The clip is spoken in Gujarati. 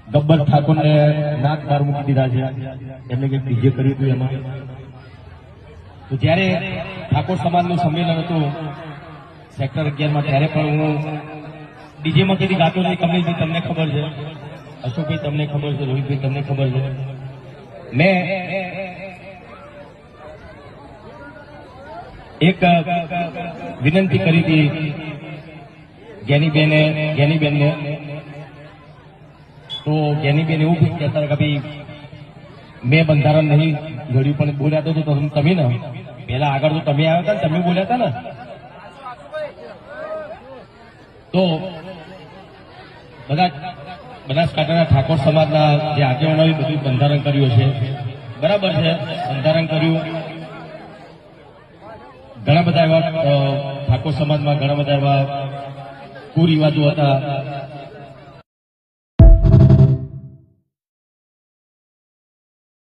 ગબ્બર ઠાકોરને નાક બહાર મૂકી દીધા છે, એમને કંઈક ડીજે કર્યું હતું એમાં. તો જ્યારે ઠાકોર સમાજનું સંમેલન હતું સેક્ટર 11માં, ત્યારે પણ હું ડીજેમાં કદી ગાતો નહીં. કમલેશભાઈ તમને ખબર છે, અશોકભાઈ તમને ખબર છે, રોહિતભાઈ તમને ખબર છે. મેં એક વિનંતી કરી હતી જ્ઞાનીબેનને. તો જ્ઞાનીબેન એવું કહેતા કે ભાઈ મેં બંધારણ નહીં ઘડ્યું, પણ બોલ્યા તો તમે ને પેલા આગળ તો તમે આવ્યા હતા ને, તમે બોલ્યા હતા ને. તો બનાસકાંઠાના ઠાકોર સમાજના જે આગેવાનોએ બધું બંધારણ કર્યું છે, બરાબર છે, બંધારણ કર્યું. ઘણા બધા એવા ઠાકોર સમાજમાં ઘણા બધા એવા કુરિવાજો હતા,